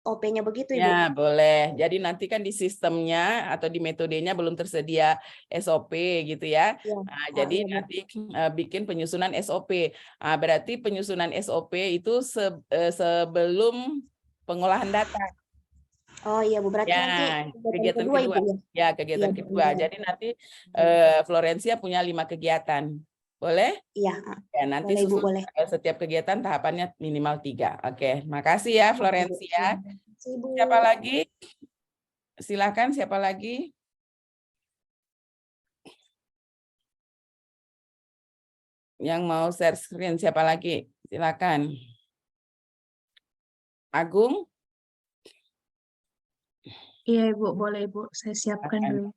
SOP-nya begitu, Ibu? Ya, boleh. Jadi nanti kan di sistemnya atau di metodenya belum tersedia SOP gitu ya. Ya. Nah, Oh, jadi iya, Bu. nanti bikin penyusunan SOP. Nah, berarti penyusunan SOP itu sebelum pengolahan data. Oh iya, Bu. Berarti Ya, nanti kegiatan kegiatan kedua, kedua. Ibu ya? Ya, Iya, kegiatan Bu. kedua. Jadi nanti Florencia punya 5 kegiatan. Boleh? Iya, Ya, nanti boleh, Ibu, susun boleh. setiap kegiatan tahapannya minimal 3. Oke, makasih ya Oke, Bu. Florencia. Terima kasih, Bu. Siapa lagi? Silakan, siapa lagi? Yang mau share screen siapa lagi? Silakan. Agung? Iya, Ibu, boleh, Ibu. Saya siapkan Silakan. dulu.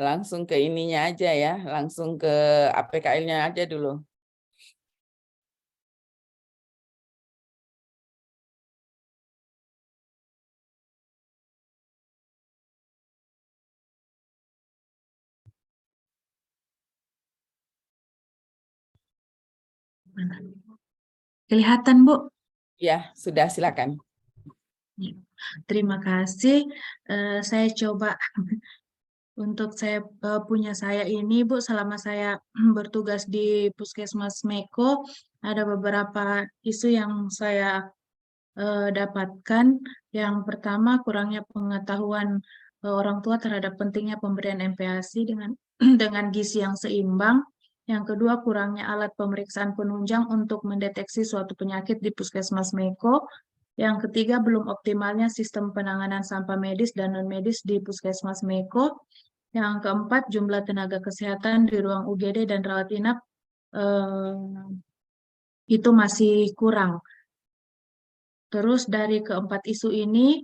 Langsung ke ininya aja ya, langsung ke APKL-nya aja dulu. Mana? Kelihatan, Bu? Ya, sudah silakan. Ya. Terima kasih. Saya coba untuk saya punya saya ini, Bu, selama saya bertugas di Puskesmas Meko, ada beberapa isu yang saya dapatkan. Yang pertama, kurangnya pengetahuan orang tua terhadap pentingnya pemberian MPASI dengan dengan gizi yang seimbang. Yang kedua, kurangnya alat pemeriksaan penunjang untuk mendeteksi suatu penyakit di Puskesmas Meko. Yang ketiga, belum optimalnya sistem penanganan sampah medis dan non-medis di Puskesmas Meko. Yang keempat, jumlah tenaga kesehatan di ruang UGD dan rawat inap itu masih kurang. Terus dari keempat isu ini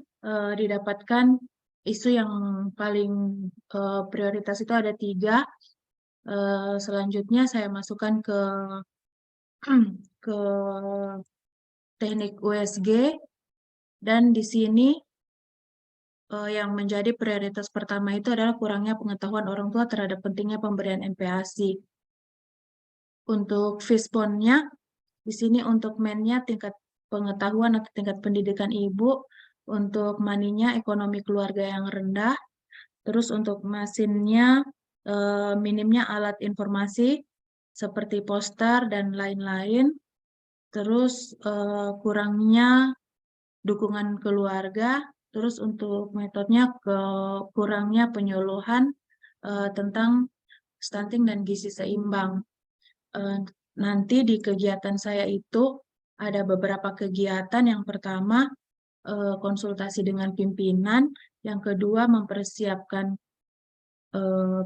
didapatkan isu yang paling prioritas itu ada 3. Selanjutnya saya masukkan ke ke teknik USG, dan di sini yang menjadi prioritas pertama itu adalah kurangnya pengetahuan orang tua terhadap pentingnya pemberian MPASI. Untuk Fisponnya di sini untuk mennya tingkat pengetahuan atau tingkat pendidikan ibu, untuk maninya ekonomi keluarga yang rendah, terus untuk mesinnya minimnya alat informasi seperti poster dan lain-lain, terus kurangnya dukungan keluarga, terus untuk metodenya kurangnya penyuluhan tentang stunting dan gizi seimbang. Nanti di kegiatan saya itu ada beberapa kegiatan. Yang pertama, konsultasi dengan pimpinan. Yang kedua, mempersiapkan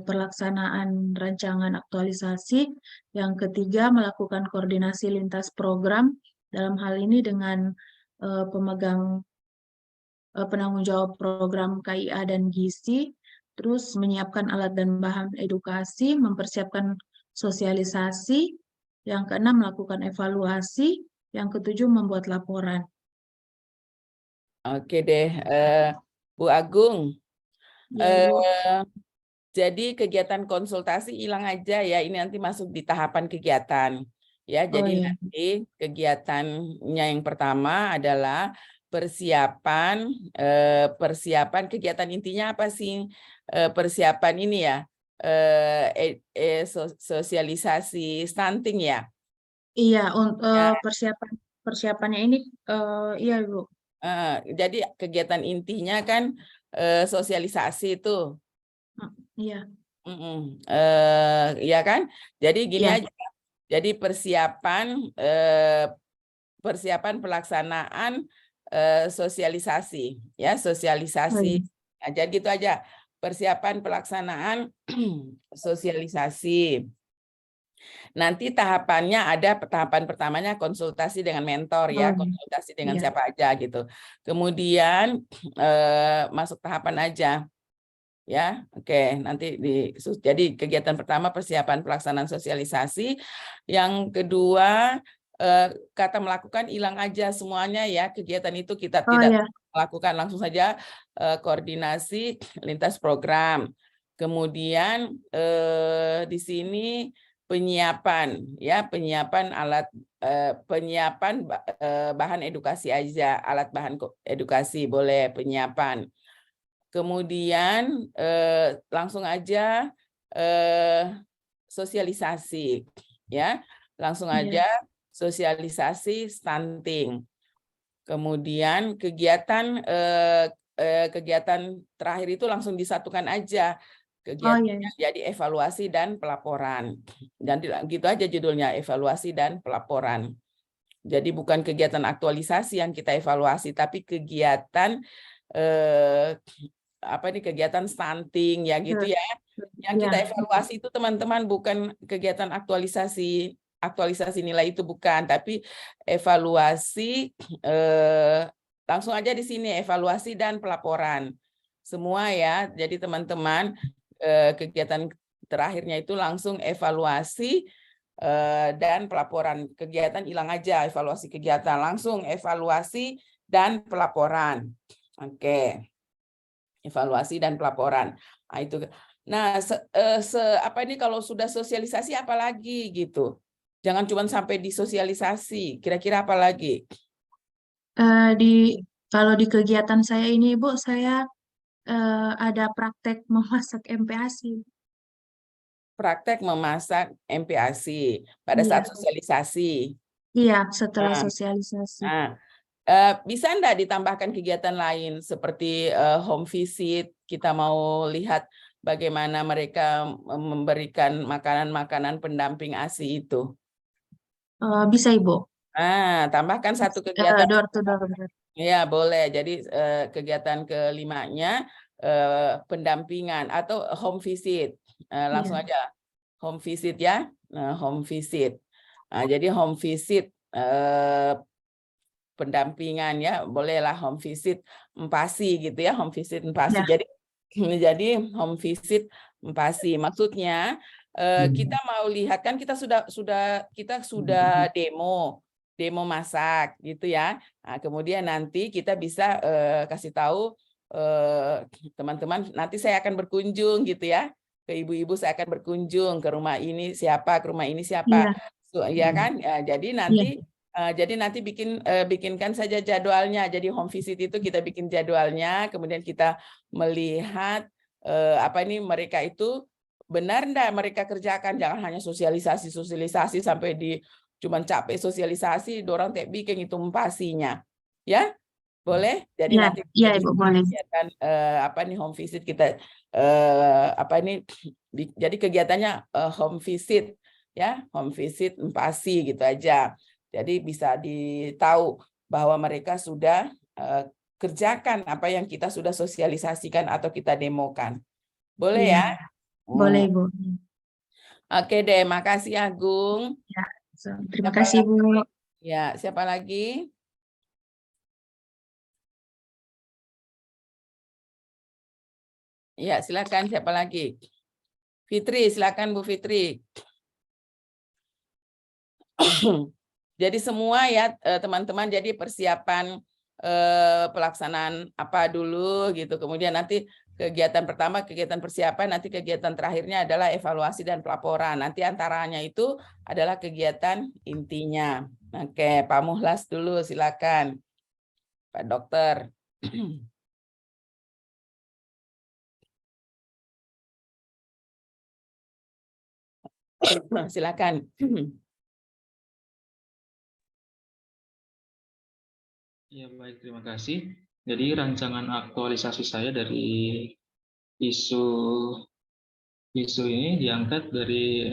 pelaksanaan rancangan aktualisasi. Yang ketiga, melakukan koordinasi lintas program, dalam hal ini dengan penanggung jawab program KIA dan gizi. Terus menyiapkan alat dan bahan edukasi, mempersiapkan sosialisasi. Yang keenam, melakukan evaluasi. Yang ketujuh, membuat laporan. Oke deh, Bu Agung. Ya, Bu. Jadi kegiatan konsultasi hilang aja ya, ini nanti masuk di tahapan kegiatan. Ya, Oh jadi iya. nanti kegiatannya yang pertama adalah persiapan kegiatan intinya apa sih? Persiapan ini ya, sosialisasi stunting ya. Iya, Ya, persiapannya ini, iya, Bu. jadi kegiatan intinya kan sosialisasi itu. Iya. Ya kan? Jadi gini Iya. aja. Jadi persiapan pelaksanaan sosialisasi, ya sosialisasi. Oh, Nah, jadi gitu aja. Persiapan pelaksanaan sosialisasi. Nanti tahapannya ada tahapan pertamanya konsultasi dengan mentor ya, iya. konsultasi dengan Iya. siapa aja gitu. Kemudian masuk tahapan aja. Ya, oke. Nanti jadi kegiatan pertama persiapan pelaksanaan sosialisasi, yang kedua kata melakukan hilang aja semuanya ya, kegiatan itu kita Oh tidak ya, lakukan, langsung saja koordinasi lintas program. Kemudian di sini penyiapan ya, penyiapan alat penyiapan bahan edukasi aja, alat bahan edukasi boleh penyiapan. Kemudian langsung aja sosialisasi ya, langsung ya. aja sosialisasi stunting. Kemudian kegiatan terakhir itu langsung disatukan aja, Oh ya, kegiatannya jadi evaluasi dan pelaporan. Dan gitu aja judulnya, evaluasi dan pelaporan. Jadi bukan kegiatan aktualisasi yang kita evaluasi, tapi kegiatan kegiatan stunting ya gitu ya. Yang kita ya. evaluasi itu teman-teman bukan kegiatan aktualisasi nilai itu bukan, tapi evaluasi langsung aja di sini evaluasi dan pelaporan. Semua ya. Jadi teman-teman kegiatan terakhirnya itu langsung evaluasi dan pelaporan. Kegiatan hilang aja evaluasi kegiatan, langsung evaluasi dan pelaporan. Oke. Evaluasi dan pelaporan. Nah, itu. Nah, apa ini kalau sudah sosialisasi apa lagi gitu. Jangan cuma sampai di sosialisasi. Kira-kira apa lagi? Kalau di kegiatan saya ini, Bu, saya ada praktek memasak MPASI. Praktek memasak MPASI pada Iya, saat sosialisasi. iya, setelah Nah, sosialisasi. nah, bisa enggak ditambahkan kegiatan lain seperti home visit? Kita mau lihat bagaimana mereka memberikan makanan-makanan pendamping ASI itu. Bisa, Ibu. Tambahkan satu kegiatan. Door to door. Ya, boleh. Jadi kegiatan kelimanya pendampingan atau home visit. Langsung Iya. aja home visit ya. Home visit. Jadi home visit pendampingan ya, bolehlah home visit MPASI gitu ya, home visit MPASI. Ya. Jadi home visit MPASI. Maksudnya kita mau lihat kan kita sudah demo masak gitu ya. Nah, kemudian nanti kita bisa kasih tahu teman-teman, nanti saya akan berkunjung gitu ya. Ke ibu-ibu saya akan berkunjung ke rumah ini siapa, ke rumah ini siapa. Iya. Ya kan? Ya, jadi Iya. nanti bikinkan saja jadwalnya. Jadi home visit itu kita bikin jadwalnya, kemudian kita melihat mereka itu benar enggak mereka kerjakan. Jangan hanya sosialisasi sampai cuman capek sosialisasi, dorang tak bikin itu MPASI-nya. Ya? Boleh? Jadi Iya, nanti iya, Ibu, boleh. kegiatan home visit kita jadi kegiatannya home visit ya, home visit MPASI gitu aja. Jadi bisa ditahu bahwa mereka sudah kerjakan apa yang kita sudah sosialisasikan atau kita demokan. Boleh Iya, ya? boleh, Ibu. Oke deh, makasih Agung. Ya, terima Siapa kasih, Bu. lagi? Ya, siapa lagi? Ya, silakan siapa lagi? Fitri, silakan Bu Fitri. Jadi semua ya teman-teman, jadi persiapan pelaksanaan apa dulu gitu. Kemudian nanti kegiatan pertama, kegiatan persiapan, nanti kegiatan terakhirnya adalah evaluasi dan pelaporan. Nanti antaranya itu adalah kegiatan intinya. Oke, Pak Muhlas dulu silakan. Pak Dokter. Silakan. Ya, baik, terima kasih. Jadi rancangan aktualisasi saya dari isu ini diangkat dari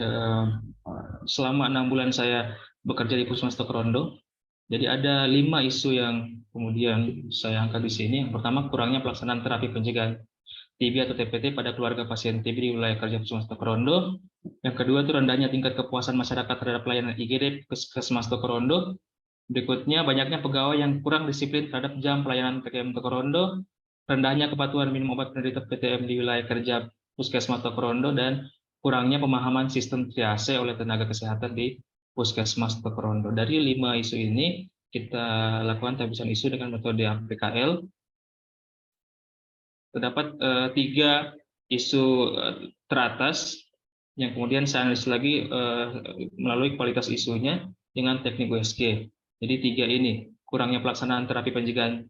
selama 6 bulan saya bekerja di Puskesmas Tokorondo. Jadi ada 5 isu yang kemudian saya angkat di sini. Yang pertama, kurangnya pelaksanaan terapi pencegahan TB atau TPT pada keluarga pasien TB di wilayah kerja Puskesmas Tokorondo. Yang kedua itu rendahnya tingkat kepuasan masyarakat terhadap pelayanan IGD Puskesmas Tokorondo. Berikutnya, banyaknya pegawai yang kurang disiplin terhadap jam pelayanan PKM Tokorondo, rendahnya kepatuhan minum obat penderita PTM di wilayah kerja Puskesmas Tokorondo, dan kurangnya pemahaman sistem triase oleh tenaga kesehatan di Puskesmas Toko Rondo. Dari 5 isu ini kita lakukan tabusan isu dengan metode APKL. Terdapat 3 isu teratas yang kemudian saya analisis lagi melalui kualitas isunya dengan teknik USG. Jadi 3 ini, kurangnya pelaksanaan terapi pencegahan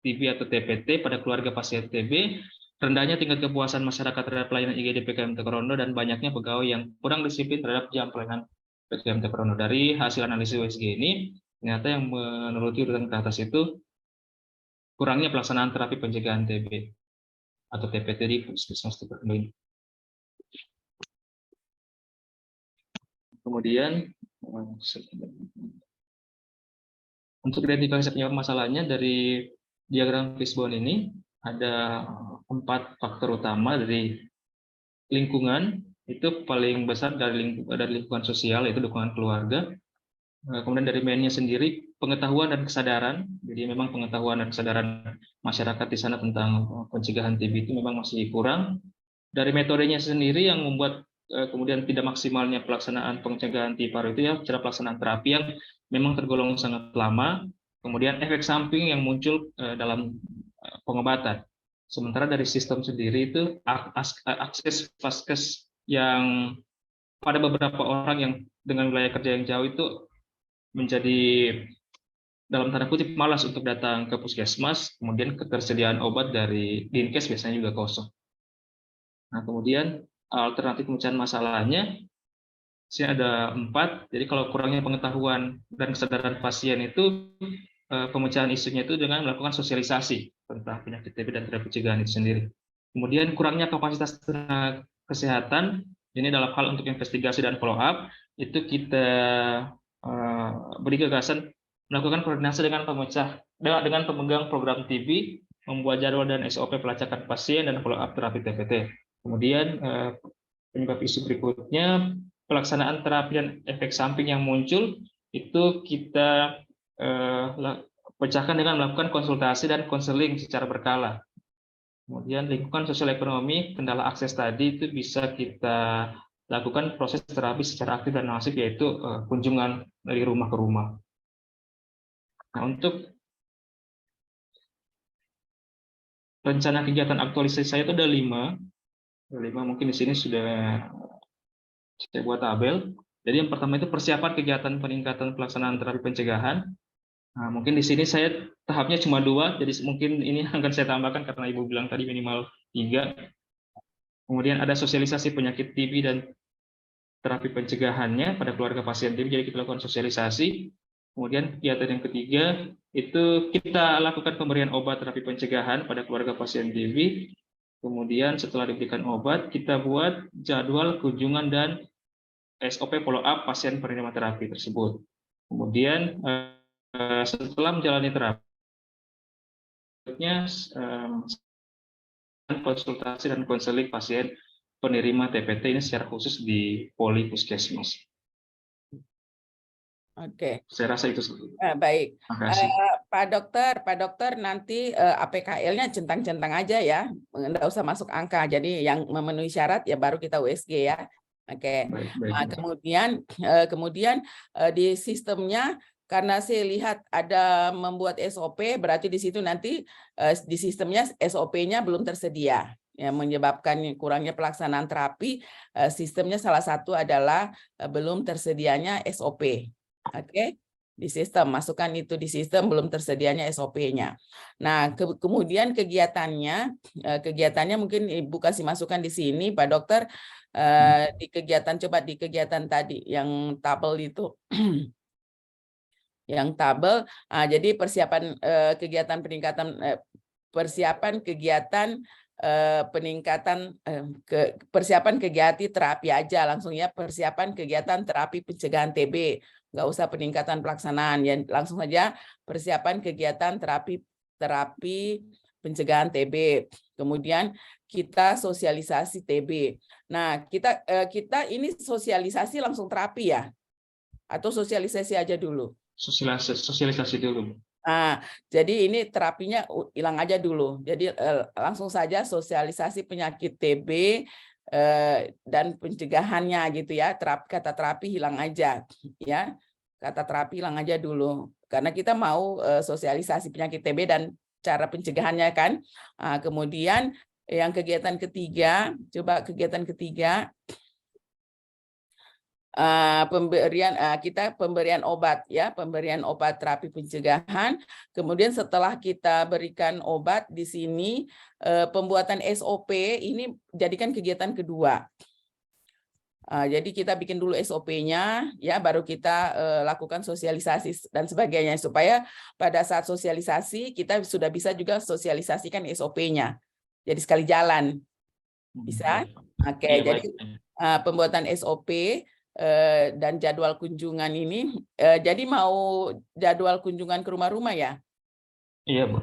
TB atau TPT pada keluarga pasien TB, rendahnya tingkat kepuasan masyarakat terhadap pelayanan IGD PKM Toko Rondo, dan banyaknya pegawai yang kurang disiplin terhadap jam pelayanan PKM Toko Rondo. Dari hasil analisis USG ini, ternyata yang menuruti urutan ke atas itu kurangnya pelaksanaan terapi pencegahan TB atau TPT di Puskesmas Toko Rondo ini. Kemudian untuk identifikasi penyebab masalahnya dari diagram fishbone ini ada 4 faktor utama. Dari lingkungan, itu paling besar dari lingkungan sosial, yaitu dukungan keluarga. Kemudian dari mainnya sendiri, pengetahuan dan kesadaran. Jadi memang pengetahuan dan kesadaran masyarakat di sana tentang pencegahan TB itu memang masih kurang. Dari metodenya sendiri yang membuat kemudian tidak maksimalnya pelaksanaan pencegahan TB paru itu ya cara pelaksanaan terapi yang memang tergolong sangat lama. Kemudian efek samping yang muncul dalam pengobatan. Sementara dari sistem sendiri itu akses vaskes yang pada beberapa orang yang dengan wilayah kerja yang jauh itu menjadi dalam tanda kutip malas untuk datang ke puskesmas. Kemudian ketersediaan obat dari Dinkes biasanya juga kosong. Nah, kemudian alternatif pemecahan masalahnya sini ada 4. Jadi kalau kurangnya pengetahuan dan kesadaran pasien itu, pemecahan isunya itu dengan melakukan sosialisasi tentang penyakit TB dan terapi pencegahan itu sendiri. Kemudian kurangnya kapasitas tenaga kesehatan, ini dalam hal untuk investigasi dan follow up, itu kita beri gagasan melakukan koordinasi dengan pemegang program TB, membuat jadwal dan SOP pelacakan pasien dan follow up terapi TPT. Kemudian penyebab isu berikutnya, pelaksanaan terapi dan efek samping yang muncul itu kita pecahkan dengan melakukan konsultasi dan konseling secara berkala. Kemudian lingkungan sosial ekonomi, kendala akses tadi itu bisa kita lakukan proses terapi secara aktif dan masif, yaitu kunjungan dari rumah ke rumah. Nah, untuk rencana kegiatan aktualisasi saya itu ada 5. Mungkin di sini sudah saya buat tabel. Jadi yang pertama itu persiapan kegiatan peningkatan pelaksanaan terapi pencegahan. Nah, mungkin di sini saya tahapnya cuma 2, jadi mungkin ini akan saya tambahkan karena Ibu bilang tadi minimal 3. Kemudian ada sosialisasi penyakit TB dan terapi pencegahannya pada keluarga pasien TB, jadi kita lakukan sosialisasi. Kemudian kegiatan yang ketiga itu kita lakukan pemberian obat terapi pencegahan pada keluarga pasien TB. Kemudian setelah diberikan obat, kita buat jadwal kunjungan dan SOP follow up pasien penerima terapi tersebut. Kemudian setelah menjalani terapi, konsultasi dan konseling pasien penerima TPT ini secara khusus di Poli Puskesmas. Oke. Saya rasa itu. Baik. Makasih. Pak Dokter nanti APKL-nya centang-centang aja ya, nggak usah masuk angka. Jadi yang memenuhi syarat ya baru kita USG ya. Oke. Baik. Kemudian di sistemnya, karena saya lihat ada membuat SOP, berarti di situ nanti di sistemnya SOP-nya belum tersedia. Yang menyebabkan kurangnya pelaksanaan terapi, sistemnya salah satu adalah belum tersedianya SOP. Oke, di sistem, masukkan itu di sistem, belum tersedianya SOP-nya. Nah, kemudian kegiatannya mungkin Ibu kasih masukan di sini, Pak Dokter, di kegiatan tadi yang tabel itu. Yang tabel, jadi persiapan kegiatan peningkatan persiapan kegiatan terapi aja langsung ya, persiapan kegiatan terapi pencegahan TB, nggak usah peningkatan pelaksanaan ya, langsung saja persiapan kegiatan terapi pencegahan TB. Kemudian kita sosialisasi TB. Nah, kita ini sosialisasi langsung terapi ya, atau sosialisasi aja dulu? Sosialisasi dulu. Nah, jadi ini terapinya hilang aja dulu. Jadi langsung saja sosialisasi penyakit TB dan pencegahannya gitu ya. Kata terapi hilang aja ya. Kata terapi hilang aja dulu karena kita mau sosialisasi penyakit TB dan cara pencegahannya kan. Kemudian yang kegiatan ketiga, coba kegiatan ketiga pemberian obat ya, pemberian obat terapi pencegahan. Kemudian setelah kita berikan obat di sini pembuatan SOP ini jadikan kegiatan kedua. Jadi kita bikin dulu SOP-nya ya, baru kita lakukan sosialisasi dan sebagainya supaya pada saat sosialisasi kita sudah bisa juga sosialisasikan SOP-nya. Jadi sekali jalan. Bisa? Oke, Iya, jadi baik. pembuatan SOP dan jadwal kunjungan ini, jadi mau jadwal kunjungan ke rumah-rumah ya? Iya, Bu.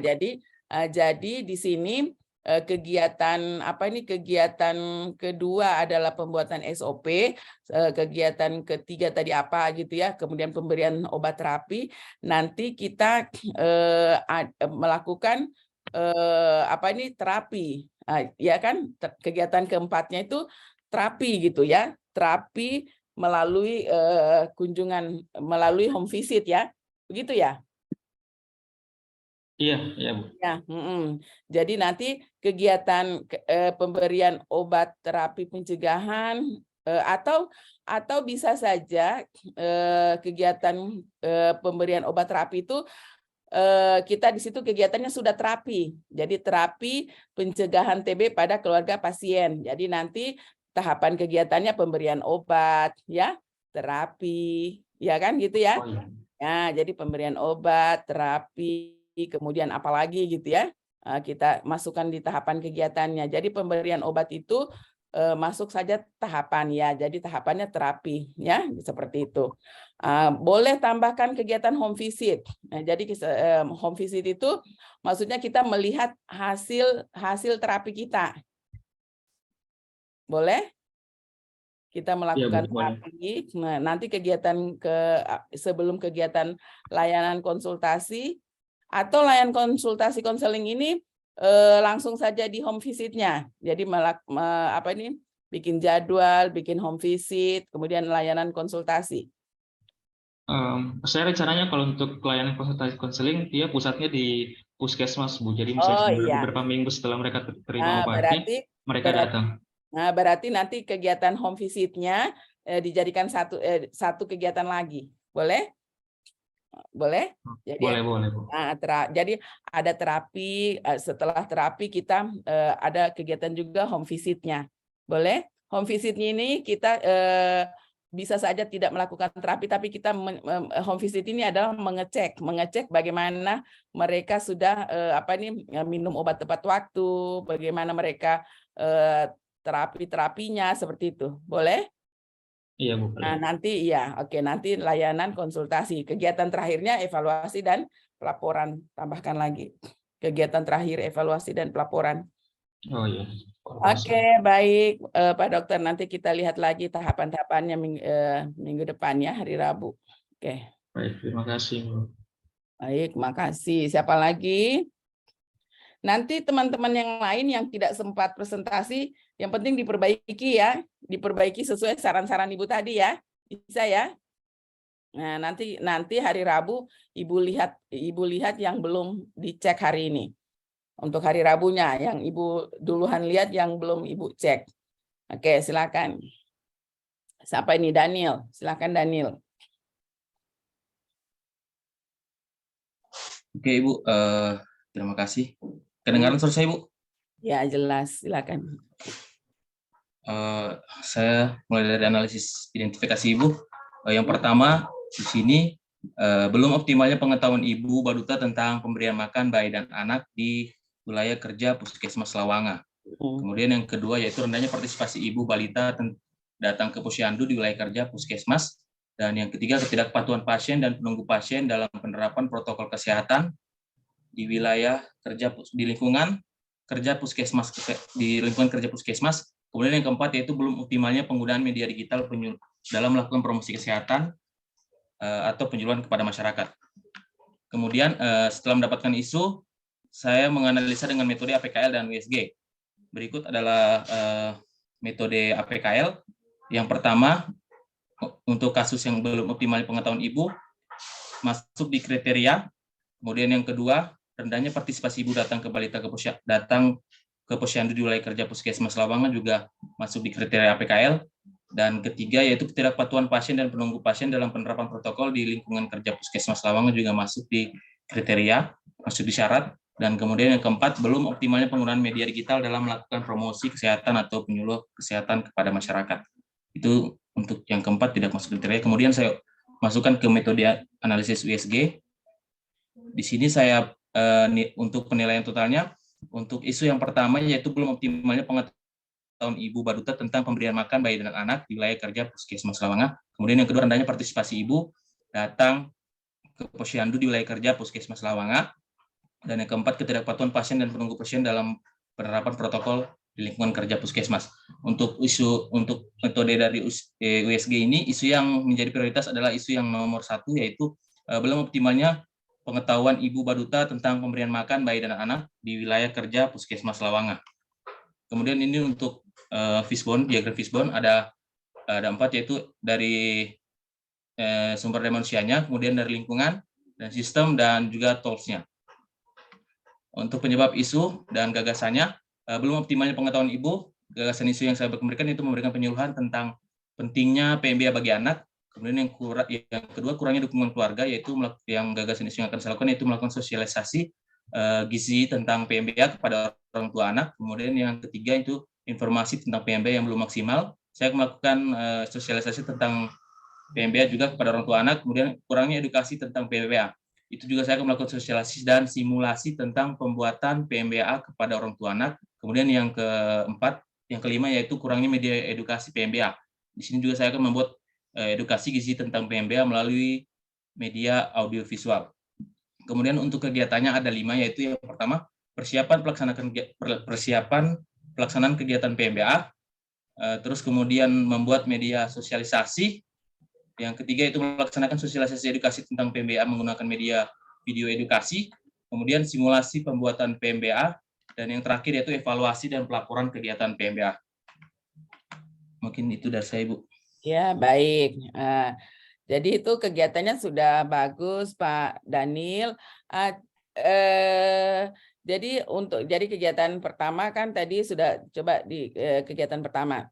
Jadi di sini kegiatan apa ini? Kegiatan kedua adalah pembuatan SOP, kegiatan ketiga tadi apa gitu ya? Kemudian pemberian obat terapi. Nanti kita melakukan apa ini? Terapi, ya kan? Kegiatan keempatnya itu terapi gitu ya. Terapi melalui kunjungan, melalui home visit ya, begitu ya? Iya, Bu. Ya, jadi nanti kegiatan pemberian obat terapi pencegahan atau bisa saja kegiatan pemberian obat terapi itu kita di situ kegiatannya sudah terapi. Jadi terapi pencegahan TB pada keluarga pasien. Jadi nanti tahapan kegiatannya pemberian obat, ya, terapi, ya kan gitu ya. Oh, iya. Ya, jadi pemberian obat, terapi, kemudian apalagi gitu ya. Kita masukkan di tahapan kegiatannya. Jadi pemberian obat itu masuk saja tahapan ya. Jadi tahapannya terapi ya, seperti itu. Boleh tambahkan kegiatan home visit. Nah, jadi home visit itu maksudnya kita melihat hasil terapi kita. Boleh? Kita melakukan terapi. Nah, nanti kegiatan sebelum kegiatan layanan konsultasi atau layanan konsultasi konseling ini langsung saja di home visitnya. Jadi bikin jadwal, bikin home visit, kemudian layanan konsultasi. Saya rencananya kalau untuk layanan konsultasi konseling, dia pusatnya di puskesmas, Bu. Jadi misalnya beberapa minggu setelah mereka terima obatnya, mereka datang. Nah, berarti nanti kegiatan home visitnya dijadikan satu kegiatan lagi. Boleh? Boleh? Jadi, boleh, Bu. Nah, jadi ada terapi, setelah terapi kita ada kegiatan juga home visitnya. Boleh? Home visitnya ini kita bisa saja tidak melakukan terapi, tapi kita home visit ini adalah mengecek bagaimana mereka sudah minum obat tepat waktu, bagaimana mereka terapinya seperti itu. Boleh? Iya, Bu. Nah, nanti nanti layanan konsultasi. Kegiatan terakhirnya evaluasi dan pelaporan. Tambahkan lagi. Kegiatan terakhir evaluasi dan pelaporan. Oh iya. Oke, baik Pak Dokter, nanti kita lihat lagi tahapan-tahapannya minggu depan ya, hari Rabu. Oke. Baik, terima kasih, Bu. Baik, makasih. Siapa lagi? Nanti teman-teman yang lain yang tidak sempat presentasi, yang penting diperbaiki ya, diperbaiki sesuai saran-saran Ibu tadi ya, bisa ya. Nah, nanti hari Rabu Ibu lihat yang belum dicek hari ini. Untuk hari Rabunya yang Ibu duluan lihat yang belum Ibu cek. Oke, silakan. Siapa ini? Daniel. Silakan Daniel. Oke, Ibu. Terima kasih. Kedengaran suara saya, Bu? Ya, jelas. Silakan. Saya mulai dari analisis identifikasi Ibu. Yang pertama, di sini belum optimalnya pengetahuan Ibu Baduta tentang pemberian makan bayi dan anak di wilayah kerja Puskesmas Lawanga. Kemudian yang kedua yaitu rendahnya partisipasi Ibu Balita datang ke Posyandu di wilayah kerja Puskesmas. Dan yang ketiga, ketidakpatuhan pasien dan penunggu pasien dalam penerapan protokol kesehatan di wilayah kerja di lingkungan kerja Puskesmas, di lingkungan kerja Puskesmas. Kemudian yang keempat yaitu belum optimalnya penggunaan media digital dalam melakukan promosi kesehatan atau penyuluhan kepada masyarakat. Kemudian setelah mendapatkan isu, saya menganalisa dengan metode APKL dan USG. Berikut adalah metode APKL. Yang pertama, untuk kasus yang belum optimal pengetahuan ibu, masuk di kriteria. Kemudian yang kedua, rendahnya partisipasi ibu datang ke balita ke posyandu di wilayah kerja Puskesmas Lawangan juga masuk di kriteria APKL. Dan ketiga, yaitu ketidakpatuhan pasien dan penunggu pasien dalam penerapan protokol di lingkungan kerja Puskesmas Lawangan juga masuk di kriteria, masuk di syarat. Dan kemudian yang keempat, belum optimalnya penggunaan media digital dalam melakukan promosi kesehatan atau penyuluh kesehatan kepada masyarakat. Itu untuk yang keempat tidak masuk kriteria. Kemudian saya masukkan ke metode analisis USG. Di sini saya untuk penilaian totalnya, untuk isu yang pertama yaitu belum optimalnya pengetahuan ibu Baduta tentang pemberian makan bayi dan anak di wilayah kerja Puskesmas Lawangan. Kemudian yang kedua, rendahnya partisipasi ibu datang ke posyandu di wilayah kerja Puskesmas Lawangan. Dan yang keempat, ketidakpatuhan pasien dan penunggu pasien dalam penerapan protokol di lingkungan kerja Puskesmas. Untuk metode dari USG ini, isu yang menjadi prioritas adalah isu yang nomor 1, yaitu belum optimalnya pengetahuan ibu Baduta tentang pemberian makan bayi dan anak di wilayah kerja Puskesmas Lawangan. Kemudian ini untuk fishbone, diagram fishbone ada 4, yaitu dari sumber daya manusianya, kemudian dari lingkungan, dan sistem, dan juga tools-nya. Untuk penyebab isu dan gagasannya, belum optimalnya pengetahuan ibu, gagasan isu yang saya berikan itu memberikan penyuluhan tentang pentingnya PMBA bagi anak. Kemudian yang kedua, kurangnya dukungan keluarga, yaitu yang gagasan isu yang akan saya lakukan yaitu melakukan sosialisasi gizi tentang PMBA kepada orang tua anak. Kemudian yang ketiga itu informasi tentang PMBA yang belum maksimal. Saya melakukan sosialisasi tentang PMBA juga kepada orang tua anak. Kemudian kurangnya edukasi tentang PMBA. Itu juga saya akan melakukan sosialisasi dan simulasi tentang pembuatan PMBA kepada orang tua anak. Kemudian yang kelima yaitu kurangnya media edukasi PMBA. Di sini juga saya akan membuat edukasi gizi tentang PMBA melalui media audiovisual. Kemudian untuk kegiatannya ada 5, yaitu yang pertama, persiapan pelaksanaan kegiatan PMBA, terus kemudian membuat media sosialisasi. Yang ketiga itu melaksanakan sosialisasi edukasi tentang PMBA menggunakan media video edukasi, kemudian simulasi pembuatan PMBA, dan yang terakhir yaitu evaluasi dan pelaporan kegiatan PMBA. Mungkin itu dari saya, Bu. Ya, baik. Jadi itu kegiatannya sudah bagus, Pak Daniel. Jadi kegiatan pertama kan tadi sudah coba di kegiatan pertama.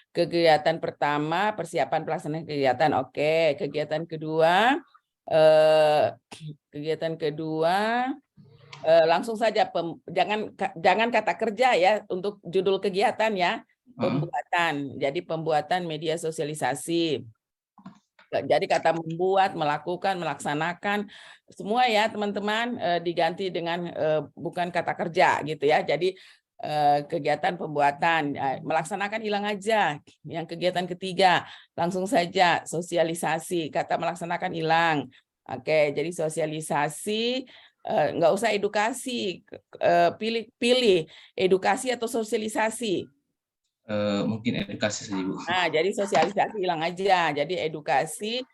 Kegiatan pertama persiapan pelaksanaan kegiatan. Oke, kegiatan kedua langsung saja jangan kata kerja ya untuk judul kegiatan ya. Pembuatan. Jadi pembuatan media sosialisasi. Jadi kata membuat, melakukan, melaksanakan semua ya teman-teman diganti dengan bukan kata kerja gitu ya. Jadi kegiatan pembuatan, melaksanakan hilang aja. Yang kegiatan ketiga langsung saja sosialisasi, kata melaksanakan hilang. Oke, jadi sosialisasi nggak usah edukasi, pilih edukasi atau sosialisasi. Mungkin edukasi saja, Bu. Nah, jadi sosialisasi hilang aja. Jadi edukasi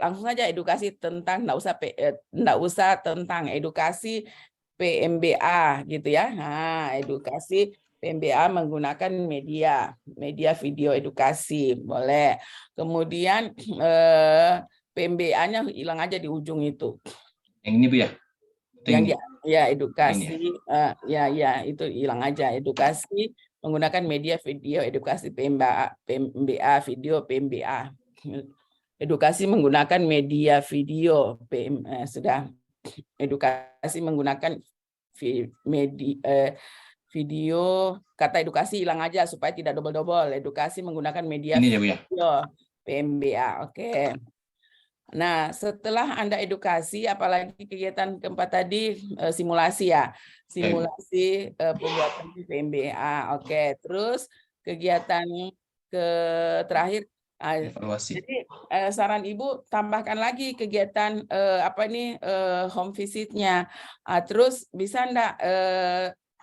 langsung saja edukasi tentang enggak usah tentang edukasi PMBA gitu ya. Nah, edukasi PMBA menggunakan media video edukasi boleh. Kemudian PMBA-nya hilang aja di ujung itu. Yang ini, Bu ya. Ya edukasi ya itu hilang aja edukasi menggunakan media video edukasi PMBA video PMBA. Edukasi menggunakan media video sudah. Edukasi menggunakan video, kata edukasi hilang aja supaya tidak double-double. Edukasi menggunakan media ini ya, Bu ya. Video PMBA. Oke. Nah, setelah Anda edukasi, apalagi kegiatan keempat tadi, simulasi ya. Simulasi pembuatan PMBA. Oke, terus kegiatan terakhir, evaluasi. Jadi saran Ibu tambahkan lagi kegiatan home visit-nya. Terus bisa enggak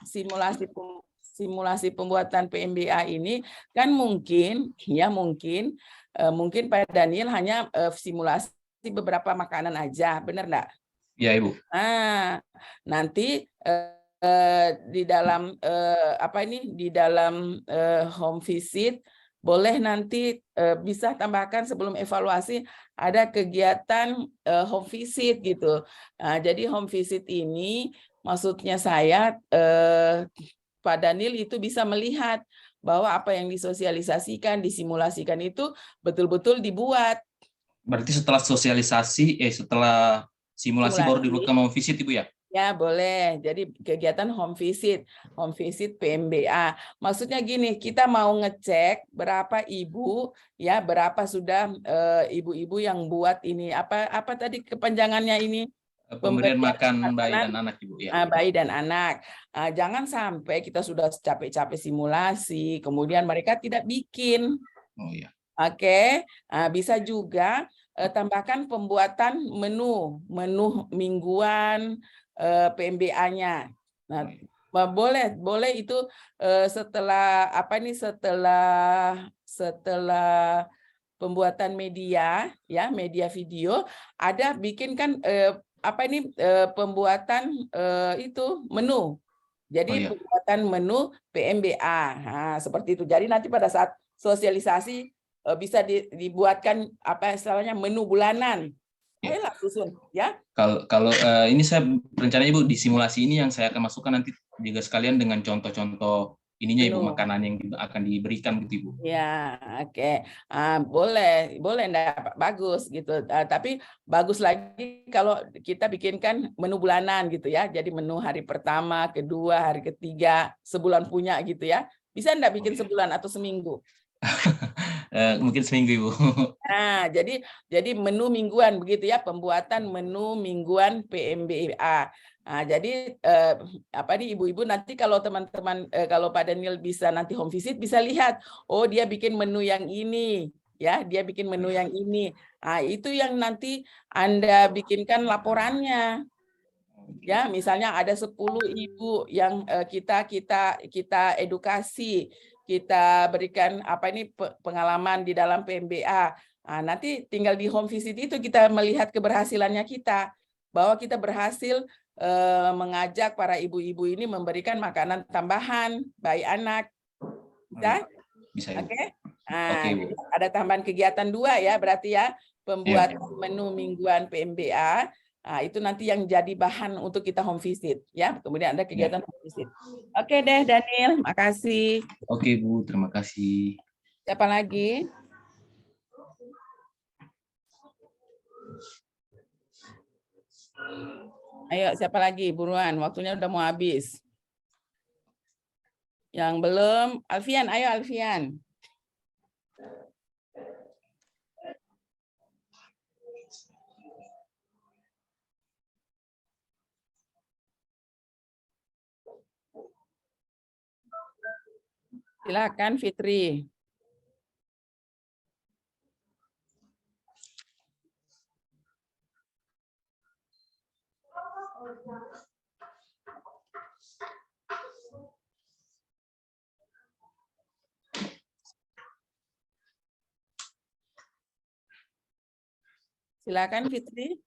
simulasi pembuatan PMBA ini kan mungkin Pak Daniel hanya simulasi beberapa makanan aja, benar enggak? Iya, Ibu. Nanti di dalam di dalam home visit boleh nanti bisa tambahkan sebelum evaluasi ada kegiatan home visit gitu. Nah, jadi home visit ini maksudnya saya Pak Daniel itu bisa melihat bahwa apa yang disosialisasikan, disimulasikan itu betul-betul dibuat. Berarti setelah sosialisasi, setelah simulasi baru dilakukan home visit, Ibu ya? Ya, boleh. Jadi kegiatan home visit PMBA. Maksudnya gini, kita mau ngecek berapa ibu, ya, berapa sudah ibu-ibu yang buat ini. Apa tadi kepanjangannya ini? Pemberian makan bayi makanan, dan anak, Ibu ya. bayi dan anak. Jangan sampai kita sudah capek-capek simulasi, kemudian mereka tidak bikin. Oh ya. Oke, bisa juga tambahkan pembuatan menu mingguan PMBA-nya. Nah, boleh itu setelah setelah pembuatan media ya, media video, ada bikin kan pembuatan itu menu. Jadi pembuatan menu PMBA. Nah, seperti itu. Jadi nanti pada saat sosialisasi bisa dibuatkan istilahnya menu bulanan. Ayolah susun ya. Kalau ini saya rencananya Ibu di simulasi ini yang saya akan masukkan nanti juga sekalian dengan contoh-contoh ininya Ibu, makanan yang akan diberikan gitu Ibu. Ya, oke. Boleh enggak, bagus gitu. Tapi bagus lagi kalau kita bikinkan menu bulanan gitu ya. Jadi menu hari pertama, kedua, hari ketiga, sebulan punya gitu ya. Bisa enggak bikin sebulan atau seminggu? Mungkin seminggu Ibu. Nah, jadi menu mingguan begitu ya, pembuatan menu mingguan PMBA. Nah, jadi ibu-ibu nanti kalau teman-teman kalau Pak Daniel bisa nanti home visit bisa lihat, oh dia bikin menu yang ini, ya, dia bikin menu yang ini. Nah, itu yang nanti Anda bikinkan laporannya. Ya, misalnya ada 10 ibu yang kita edukasi, kita berikan pengalaman di dalam PMBA. Nah, nanti tinggal di home visit itu kita melihat keberhasilannya kita, bahwa kita berhasil mengajak para ibu-ibu ini memberikan makanan tambahan bayi anak. Bisa? Bisa. Oke. Nah, Oke, ada tambahan kegiatan 2 ya, berarti ya, pembuatan menu mingguan PMBA. Nah, itu nanti yang jadi bahan untuk kita home visit ya. Kemudian ada kegiatan home visit. Oke deh Daniel, makasih. Oke Bu, terima kasih. Siapa lagi? Ayo, siapa lagi? Buruan, waktunya udah mau habis. Yang belum, Alfian, ayo Alfian. Silakan Fitri. Silakan Fitri.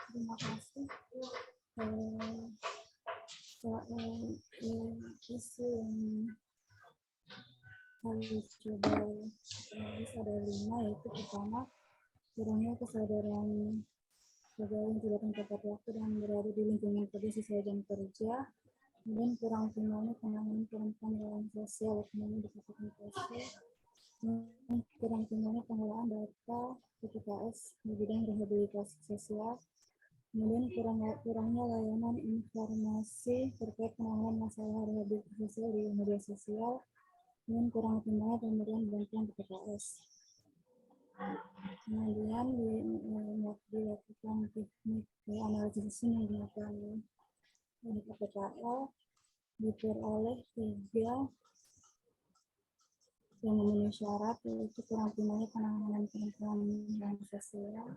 Terima kasih. Isu yang harus coba ada 5, yaitu pertama kurangnya kesadaran pegawai yang tidak tepat waktu dan berada di lingkungan kerja sesuai jam kerja, kemudian kurang optimalnya penanganan perempuan dalam sosial ekonomi di kabupaten Poso, kurang optimalnya pengelolaan data PPKS di bidang rehabilitasi sosial, kemudian kurangnya layanan informasi terkait penanganan masalah rehabilitasi sosial di media sosial, kemudian kurang optimalnya pemberian bantuan PPKS. Kemudian dilakukan teknik analisis yang digunakan oleh PPKL diperoleh 3 yang memenuhi syarat, yaitu kurang optimalnya penanganan perempuan dan sosial,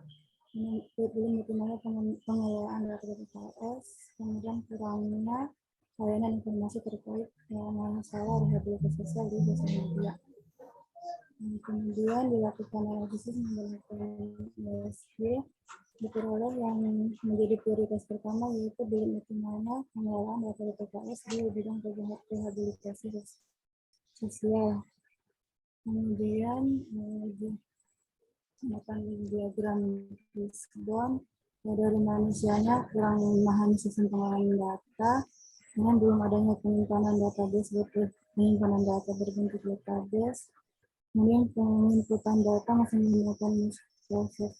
belum optimalnya pengelolaan data PPKS, kemudian kurangnya layanan informasi terkait masalah rehabilitasi sosial di desa media. Kemudian dilakukan analisis menggunakan ESG, diperoleh yang menjadi prioritas pertama yaitu belum optimalnya pengelolaan data BPKS di bidang rehabilitasi sosial. Kemudian menggunakan diagram Fishbone, dari manusianya kurang memahami sistem pengolahan data, dengan belum adanya penyimpanan database penyimpanan data berbentuk database. Kemudian penginputan data masih menggunakan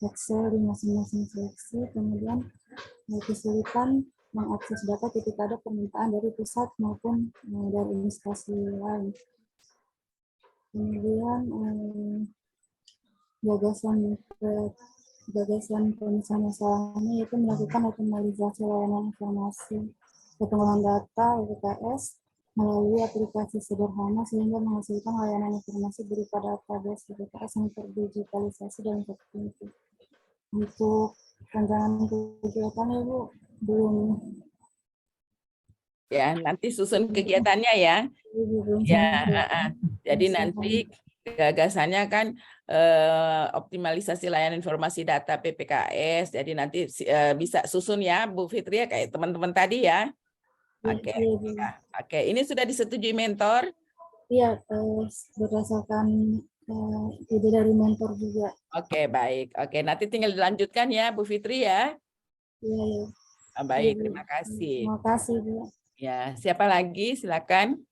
Excel di masing-masing seksi. Kemudian kesulitan mengakses data ketika ada permintaan dari pusat maupun dari instansi lain. Kemudian gagasan pemisahan masalahnya yaitu melakukan optimalisasi layanan informasi pengolahan data BPKS melalui aplikasi sederhana sehingga menghasilkan layanan informasi berupa database BPKS yang terdigitalisasi dalam satu pintu. Untuk rancangan kegiatannya Bu belum. Ya, nanti susun kegiatannya ya. Ya, jadi nanti gagasannya kan optimalisasi layanan informasi data PPKS. Jadi nanti bisa susun ya Bu Fitri ya kayak teman-teman tadi ya. Oke. Oke, ini sudah disetujui mentor? Iya, berdasarkan ide dari mentor juga. Oke, baik. Oke, nanti tinggal dilanjutkan ya Bu Fitri ya. Iya, iya. Baik, terima kasih. Terima kasih Bu. Ya, siapa lagi? Silakan.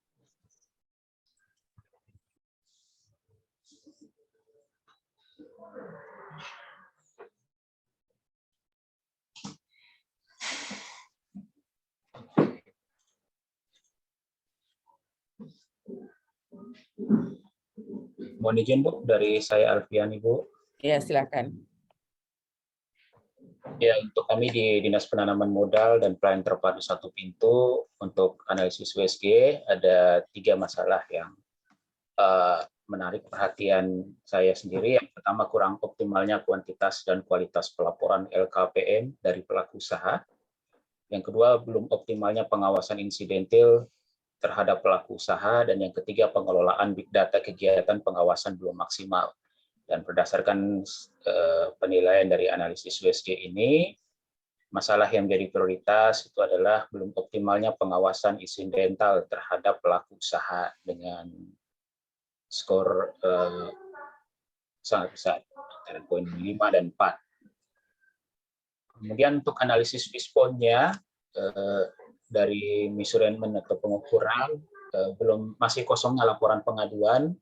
Mohon izin Bu, dari saya Alfian Ibu. Ya, silakan. Ya, untuk kami di Dinas Penanaman Modal dan Pelayanan Terpadu Satu Pintu, untuk analisis USG ada 3 masalah yang menarik perhatian saya sendiri. Yang pertama, kurang optimalnya kuantitas dan kualitas pelaporan LKPM dari pelaku usaha. Yang kedua, belum optimalnya pengawasan insidentil terhadap pelaku usaha. Dan yang ketiga, pengelolaan big data kegiatan pengawasan belum maksimal. Dan berdasarkan penilaian dari analisis USG ini, masalah yang menjadi prioritas itu adalah belum optimalnya pengawasan insidental terhadap pelaku usaha dengan skor sangat besar, antara poin 5 dan 4. Kemudian untuk analisis Fishbone-nya dari measurement atau pengukuran masih kosongnya laporan pengaduan.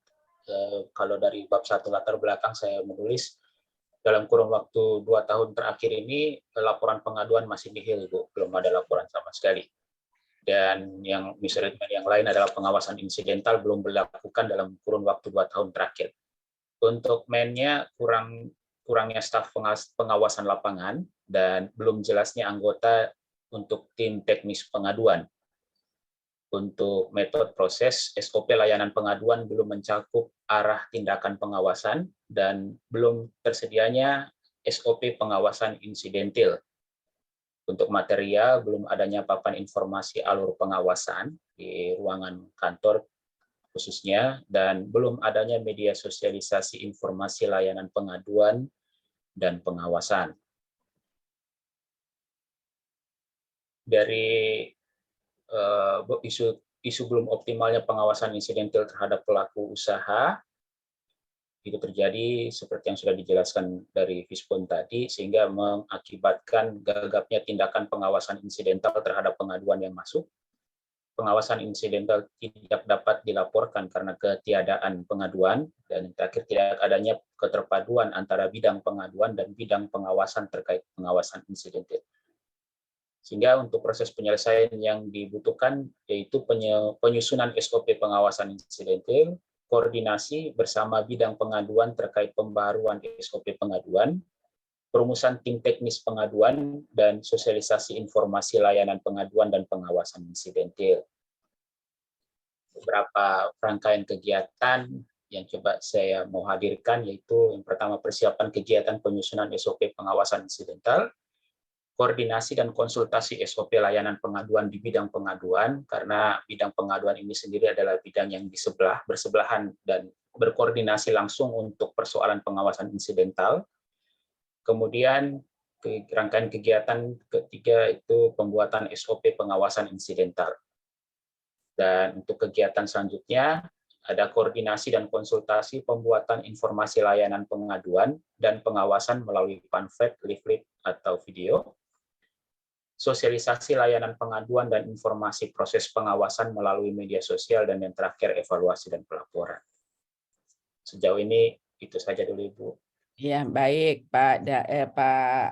Kalau dari bab 1 latar belakang saya menulis dalam kurun waktu 2 tahun terakhir ini laporan pengaduan masih nihil, Bu. Belum ada laporan sama sekali. Dan yang measurement yang lain adalah pengawasan insidental belum dilakukan dalam kurun waktu 2 tahun terakhir. Untuk mainnya kurangnya staf pengawasan lapangan dan belum jelasnya anggota untuk tim teknis pengaduan. Untuk metode proses, SOP layanan pengaduan belum mencakup arah tindakan pengawasan dan belum tersedianya SOP pengawasan insidentil. Untuk material, belum adanya papan informasi alur pengawasan di ruangan kantor khususnya, dan belum adanya media sosialisasi informasi layanan pengaduan dan pengawasan. Dari isu belum optimalnya pengawasan insidentil terhadap pelaku usaha itu terjadi seperti yang sudah dijelaskan dari Fishbone tadi, sehingga mengakibatkan gagapnya tindakan pengawasan insidental terhadap pengaduan yang masuk. Pengawasan insidental tidak dapat dilaporkan karena ketiadaan pengaduan, dan terakhir tidak adanya keterpaduan antara bidang pengaduan dan bidang pengawasan terkait pengawasan insidentil. Sehingga untuk proses penyelesaian yang dibutuhkan yaitu penyusunan SOP pengawasan insidentil, koordinasi bersama bidang pengaduan terkait pembaruan SOP pengaduan, perumusan tim teknis pengaduan, dan sosialisasi informasi layanan pengaduan dan pengawasan insidentil. Beberapa rangkaian kegiatan yang coba saya mau hadirkan yaitu yang pertama persiapan kegiatan penyusunan SOP pengawasan insidental, koordinasi dan konsultasi SOP layanan pengaduan di bidang pengaduan, karena bidang pengaduan ini sendiri adalah bidang yang bersebelahan dan berkoordinasi langsung untuk persoalan pengawasan insidental. Kemudian rangkaian kegiatan ketiga itu pembuatan SOP pengawasan insidental. Dan untuk kegiatan selanjutnya ada koordinasi dan konsultasi pembuatan informasi layanan pengaduan dan pengawasan melalui pamflet, leaflet, atau video. Sosialisasi layanan pengaduan dan informasi proses pengawasan melalui media sosial, dan yang terakhir evaluasi dan pelaporan. Sejauh ini itu saja dulu, Ibu. Ya, baik Pak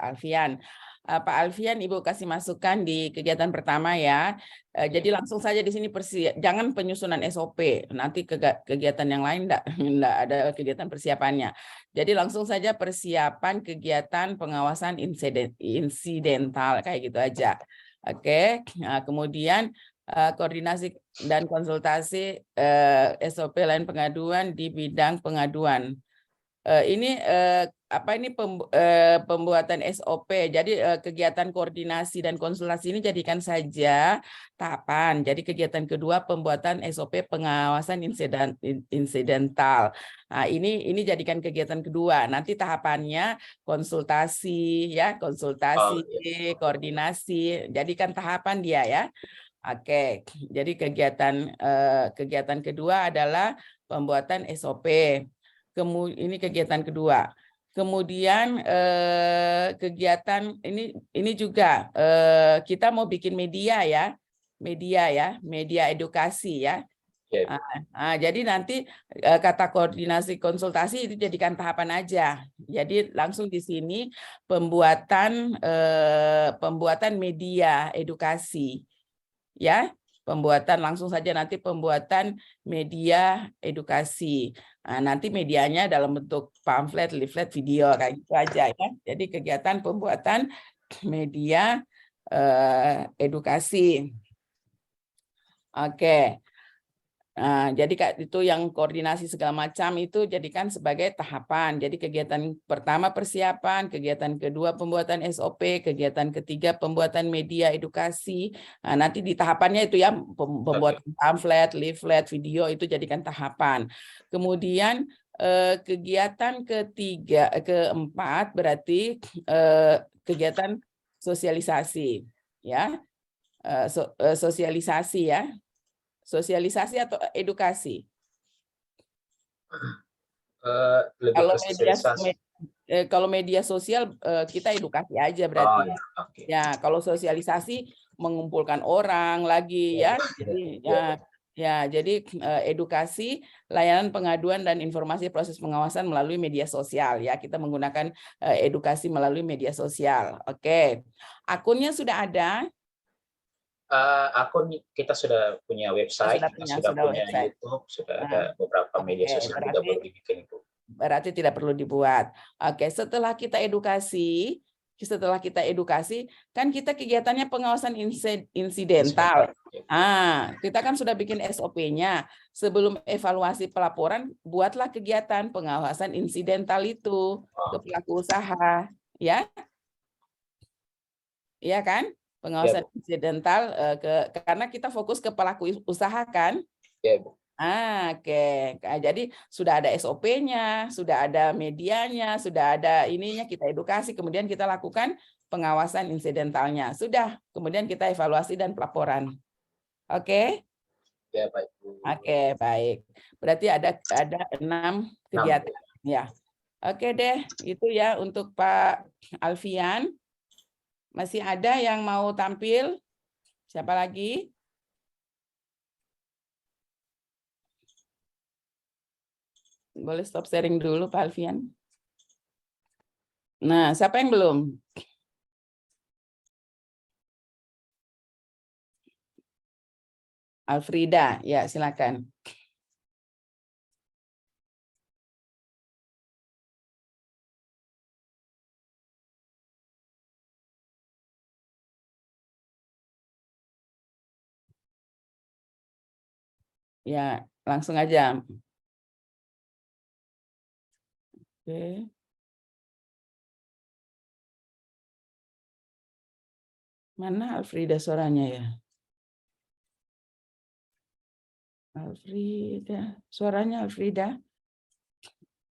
Alfian. Pak Alfian, Ibu kasih masukan di kegiatan pertama ya. Jadi langsung saja di sini jangan penyusunan SOP. Nanti kegiatan yang lain enggak ada kegiatan persiapannya. Jadi langsung saja persiapan kegiatan pengawasan insidental kayak gitu aja. Oke. Nah, kemudian koordinasi dan konsultasi SOP lain pengaduan di bidang pengaduan. Ini pembuatan SOP. Jadi kegiatan koordinasi dan konsultasi ini jadikan saja tahapan. Jadi kegiatan kedua pembuatan SOP pengawasan insidental. Nah, ini jadikan kegiatan kedua. Nanti tahapannya konsultasi ya, koordinasi. Jadikan tahapan dia ya. Oke. Jadi kegiatan kedua adalah pembuatan SOP. Ini kegiatan kedua. Kemudian kegiatan ini juga kita mau bikin media ya, media edukasi ya. Jadi nanti kata koordinasi konsultasi itu jadikan tahapan aja. Jadi langsung di sini pembuatan media edukasi ya. Langsung saja nanti pembuatan media edukasi. Nah, nanti medianya dalam bentuk pamflet, leaflet, video kayak gitu aja ya. Jadi kegiatan pembuatan media edukasi. Oke. Nah, jadi itu yang koordinasi segala macam itu jadikan sebagai tahapan. Jadi kegiatan pertama persiapan, kegiatan kedua pembuatan SOP, kegiatan ketiga pembuatan media edukasi. Nah, nanti di tahapannya itu ya pembuatan pamflet, leaflet, video itu jadikan tahapan. Kemudian kegiatan keempat berarti kegiatan sosialisasi ya. Sosialisasi ya. Sosialisasi atau edukasi? Kalau media sosial kita edukasi aja berarti. Ya, kalau sosialisasi mengumpulkan orang lagi ya. Jadi jadi edukasi, layanan pengaduan dan informasi proses pengawasan melalui media sosial ya. Kita menggunakan edukasi melalui media sosial. Oke. Akunnya sudah ada? Akun kita sudah punya website, sudah punya website. YouTube, sudah ada beberapa media sosial juga baru dibikin itu. Berarti tidak perlu dibuat. Oke, setelah kita edukasi, kan kita kegiatannya pengawasan insidental. Kita kan sudah bikin SOP-nya. Sebelum evaluasi pelaporan, buatlah kegiatan pengawasan insidental itu ke pelaku usaha, ya? Iya kan? Pengawasan insidental karena kita fokus ke pelaku usaha kan? Ya, Bu. Oke. Jadi sudah ada SOP-nya, sudah ada medianya, sudah ada ininya, kita edukasi, kemudian kita lakukan pengawasan insidentalnya. Sudah, kemudian kita evaluasi dan pelaporan. Oke? Ya, baik, Bu. Oke, baik. Berarti ada 6 kegiatan ya. Oke deh, itu ya untuk Pak Alfian. Masih ada yang mau tampil? Siapa lagi? Boleh stop sharing dulu, Pak Alfian. Nah, siapa yang belum? Alfrida, ya silakan. Ya, langsung aja. Oke. Mana Alfrida suaranya ya? Alfrida, suaranya Alfrida.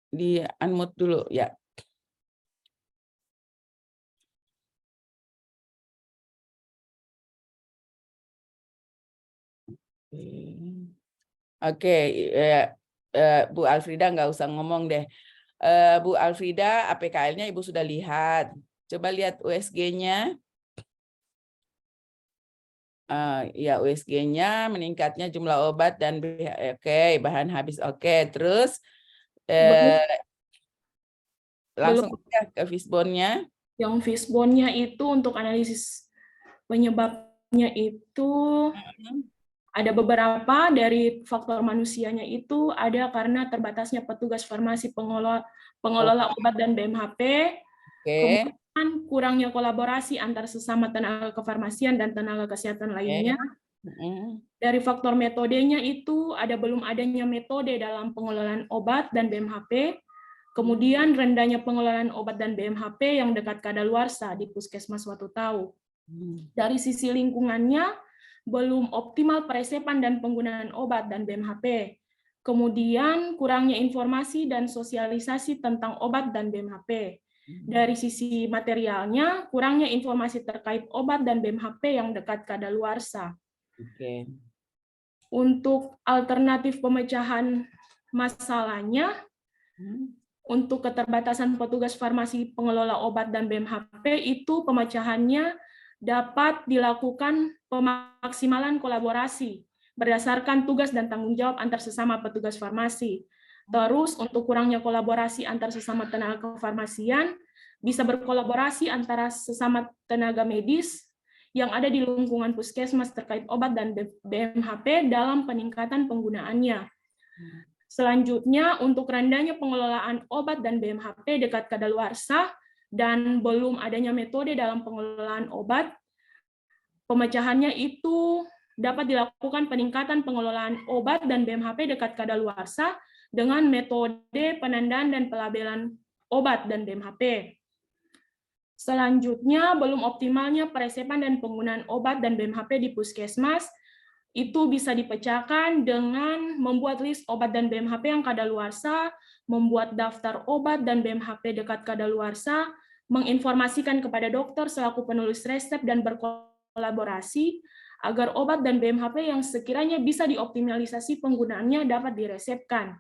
Di unmute dulu ya. Oke, Bu Alfrida nggak usah ngomong deh. Bu Alfrida, APKL-nya Ibu sudah lihat. Coba lihat USG-nya. Ya, USG-nya meningkatnya jumlah obat dan oke, bahan habis oke. Terus langsung aja ke fishbone-nya. Yang fishbone-nya itu untuk analisis penyebabnya itu ada beberapa dari faktor manusianya itu ada karena terbatasnya petugas farmasi pengelola obat dan BMHP, kemudian kurangnya kolaborasi antar sesama tenaga kefarmasian dan tenaga kesehatan lainnya. Dari faktor metodenya itu ada belum adanya metode dalam pengelolaan obat dan BMHP, kemudian rendahnya pengelolaan obat dan BMHP yang dekat kadaluarsa di puskesmas Watu Tau. Dari sisi lingkungannya, belum optimal peresepan dan penggunaan obat dan BMHP. Kemudian kurangnya informasi dan sosialisasi tentang obat dan BMHP. Dari sisi materialnya, kurangnya informasi terkait obat dan BMHP yang dekat kadaluarsa. Untuk alternatif pemecahan masalahnya, untuk keterbatasan petugas farmasi pengelola obat dan BMHP itu pemecahannya dapat dilakukan pemaksimalan kolaborasi berdasarkan tugas dan tanggung jawab antar sesama petugas farmasi. Terus untuk kurangnya kolaborasi antar sesama tenaga kefarmasian, bisa berkolaborasi antara sesama tenaga medis yang ada di lingkungan puskesmas terkait obat dan BMHP dalam peningkatan penggunaannya. Selanjutnya, untuk rendahnya pengelolaan obat dan BMHP dekat kadaluarsa dan belum adanya metode dalam pengelolaan obat, pemecahannya itu dapat dilakukan peningkatan pengelolaan obat dan BMHP dekat kadaluarsa dengan metode penandaan dan pelabelan obat dan BMHP. Selanjutnya, belum optimalnya peresepan dan penggunaan obat dan BMHP di puskesmas, itu bisa dipecahkan dengan membuat list obat dan BMHP yang kadaluarsa, membuat daftar obat dan BMHP dekat kadaluarsa, menginformasikan kepada dokter selaku penulis resep dan berkolaborasi agar obat dan BMHP yang sekiranya bisa dioptimalisasi penggunaannya dapat diresepkan.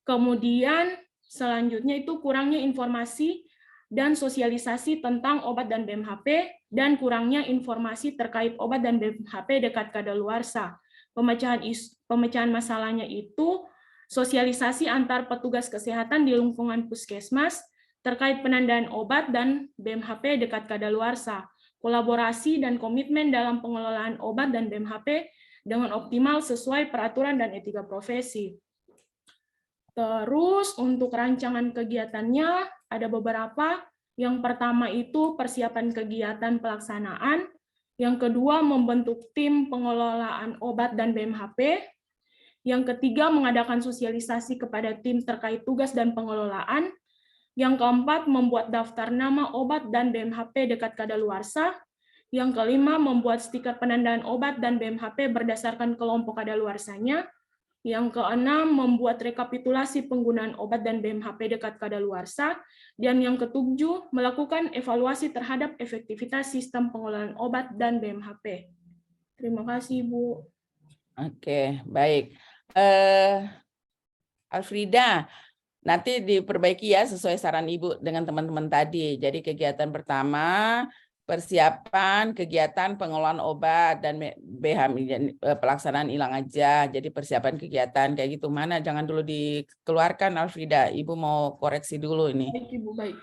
Kemudian selanjutnya itu kurangnya informasi dan sosialisasi tentang obat dan BMHP dan kurangnya informasi terkait obat dan BMHP dekat kadaluarsa. Pemecahan masalahnya itu sosialisasi antar petugas kesehatan di lingkungan puskesmas terkait penandaan obat dan BMHP dekat kadaluarsa, kolaborasi dan komitmen dalam pengelolaan obat dan BMHP dengan optimal sesuai peraturan dan etika profesi. Terus untuk rancangan kegiatannya ada beberapa. Yang pertama itu persiapan kegiatan pelaksanaan, yang kedua membentuk tim pengelolaan obat dan BMHP, yang ketiga mengadakan sosialisasi kepada tim terkait tugas dan pengelolaan, yang keempat membuat daftar nama obat dan BMHP dekat kadaluarsa, yang kelima membuat stiker penandaan obat dan BMHP berdasarkan kelompok kadaluarsanya, yang keenam membuat rekapitulasi penggunaan obat dan BMHP dekat kadaluarsa, dan yang ketujuh melakukan evaluasi terhadap efektivitas sistem pengelolaan obat dan BMHP. Terima kasih, Bu. Oke, baik. Alfrida, nanti diperbaiki ya sesuai saran Ibu dengan teman-teman tadi. Jadi kegiatan pertama, persiapan kegiatan pengelolaan obat dan pelaksanaan hilang aja. Jadi persiapan kegiatan kayak gitu mana jangan dulu dikeluarkan Alfrida. Ibu mau koreksi dulu ini. Baik, Ibu, baik.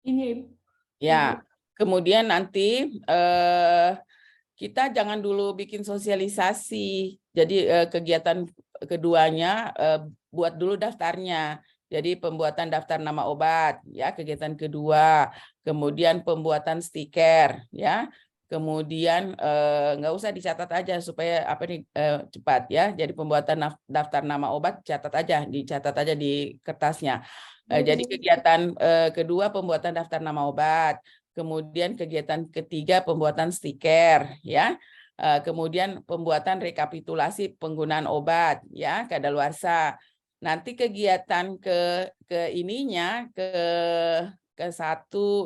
Ini Ibu. Ya, kemudian nanti kita jangan dulu bikin sosialisasi. Jadi kegiatan keduanya buat dulu daftarnya. Jadi pembuatan daftar nama obat, ya kegiatan kedua, kemudian pembuatan stiker, ya, kemudian nggak usah dicatat aja supaya apa nih cepat, ya. Jadi pembuatan daftar nama obat dicatat aja di kertasnya. Jadi kegiatan kedua pembuatan daftar nama obat, kemudian kegiatan ketiga pembuatan stiker, ya. Kemudian pembuatan rekapitulasi penggunaan obat, ya, kadaluarsa. Nanti kegiatan ke ininya ke 1,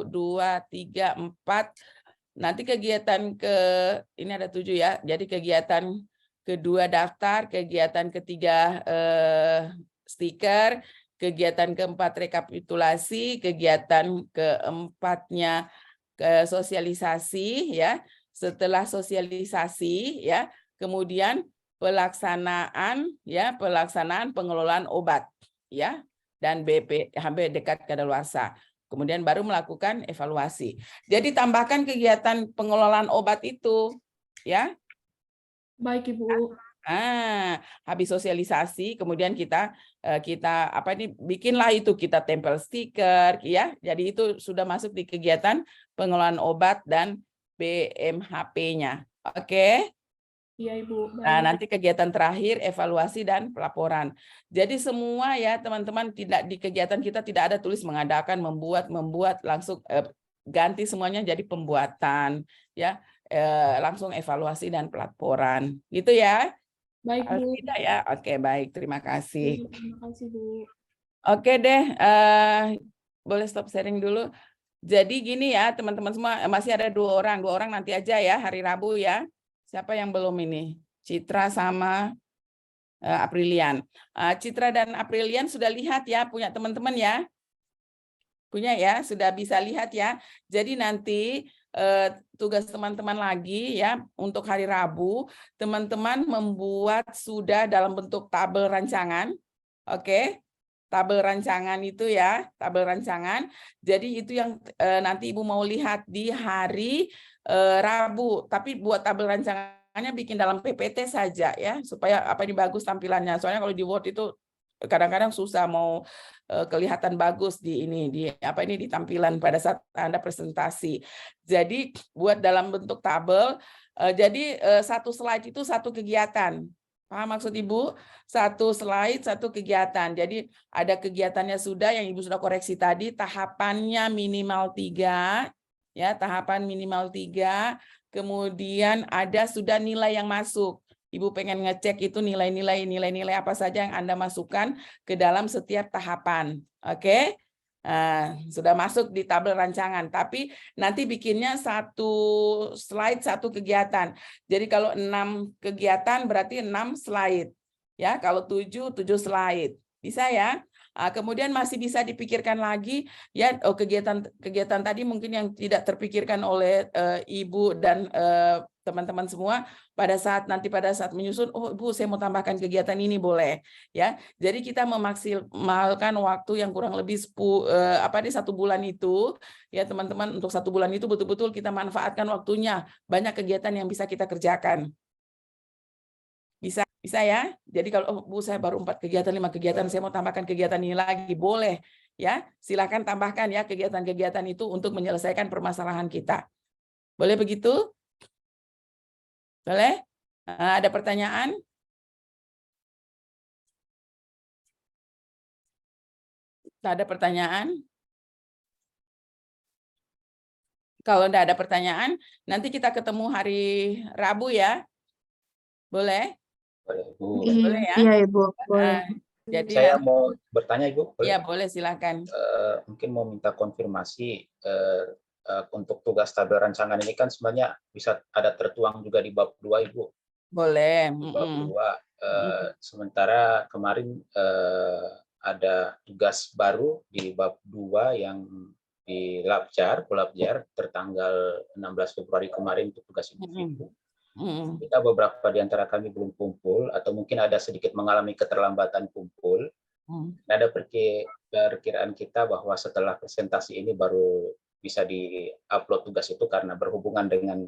2, 3, 4. Nanti kegiatan ini ada 7 ya. Jadi kegiatan kedua daftar, kegiatan ketiga stiker, kegiatan keempat rekapitulasi, kegiatan keempatnya sosialisasi, ya. Setelah sosialisasi, ya, kemudian pelaksanaan pengelolaan obat, ya, dan BPHB dekat kadaluarsa. Kemudian baru melakukan evaluasi. Jadi tambahkan kegiatan pengelolaan obat itu, ya. Baik, Ibu. Habis sosialisasi, kemudian kita bikinlah itu, kita tempel stiker, ya. Jadi itu sudah masuk di kegiatan pengelolaan obat dan BMHP-nya. Oke? Iya, Ibu. Baik. Nah, nanti kegiatan terakhir evaluasi dan pelaporan. Jadi semua ya teman-teman, tidak di kegiatan kita tidak ada tulis mengadakan, membuat langsung ganti semuanya jadi pembuatan, ya. Langsung evaluasi dan pelaporan. Gitu ya. Baik, Bu. Tidak ya. Oke, baik. Terima kasih. Terima kasih, Bu. Oke deh, boleh stop sharing dulu. Jadi gini ya teman-teman semua, masih ada 2 orang nanti aja ya hari Rabu ya. Siapa yang belum ini? Citra sama Aprilian. Citra dan Aprilian sudah lihat ya, punya teman-teman ya? Punya ya, sudah bisa lihat ya. Jadi nanti tugas teman-teman lagi ya, untuk hari Rabu, teman-teman membuat sudah dalam bentuk tabel rancangan. Oke? Tabel rancangan itu ya, tabel rancangan. Jadi itu yang nanti Ibu mau lihat di hari Rabu. Tapi buat tabel rancangannya bikin dalam PPT saja ya, supaya ini bagus tampilannya. Soalnya kalau di Word itu kadang-kadang susah mau kelihatan bagus di tampilan pada saat Anda presentasi. Jadi buat dalam bentuk tabel. Jadi satu slide itu satu kegiatan. Paham maksud Ibu? Satu slide, satu kegiatan. Jadi ada kegiatannya sudah yang Ibu sudah koreksi tadi, tahapannya minimal 3, ya, tahapan minimal 3. Kemudian ada sudah nilai yang masuk. Ibu pengen ngecek itu nilai-nilai apa saja yang Anda masukkan ke dalam setiap tahapan. Oke? Sudah masuk di tabel rancangan, tapi nanti bikinnya satu slide satu kegiatan. Jadi kalau 6 kegiatan berarti 6 slide ya, kalau 7 slide. Bisa ya? Kemudian masih bisa dipikirkan lagi ya, kegiatan tadi mungkin yang tidak terpikirkan oleh Ibu dan teman-teman semua pada saat menyusun, oh Ibu saya mau tambahkan kegiatan ini, boleh ya. Jadi kita memaksimalkan waktu yang kurang lebih 1 bulan itu ya teman-teman. Untuk 1 bulan itu betul-betul kita manfaatkan waktunya, banyak kegiatan yang bisa kita kerjakan. Bisa ya. Jadi kalau Bu saya baru 4 kegiatan, 5 kegiatan, saya mau tambahkan kegiatan ini lagi, boleh ya. Silakan tambahkan ya kegiatan-kegiatan itu untuk menyelesaikan permasalahan kita. Boleh begitu? Boleh? Ada pertanyaan? Tak ada pertanyaan? Kalau tidak ada pertanyaan, nanti kita ketemu hari Rabu ya. Boleh? Boleh, Ibu. Boleh ya? Iya, Ibu. Boleh. Jadi Saya mau bertanya, Ibu. Iya, boleh, silakan. Mungkin mau minta konfirmasi untuk tugas tabel rancangan ini kan sebenarnya bisa ada tertuang juga di bab 2, Ibu. Boleh. Di bab 2. Sementara kemarin ada tugas baru di bab 2 yang di Labjar tertanggal 16 Februari kemarin untuk tugas Ibu. Kita beberapa di antara kami belum kumpul atau mungkin ada sedikit mengalami keterlambatan kumpul. Ada perkiraan kita bahwa setelah presentasi ini baru bisa di-upload tugas itu karena berhubungan dengan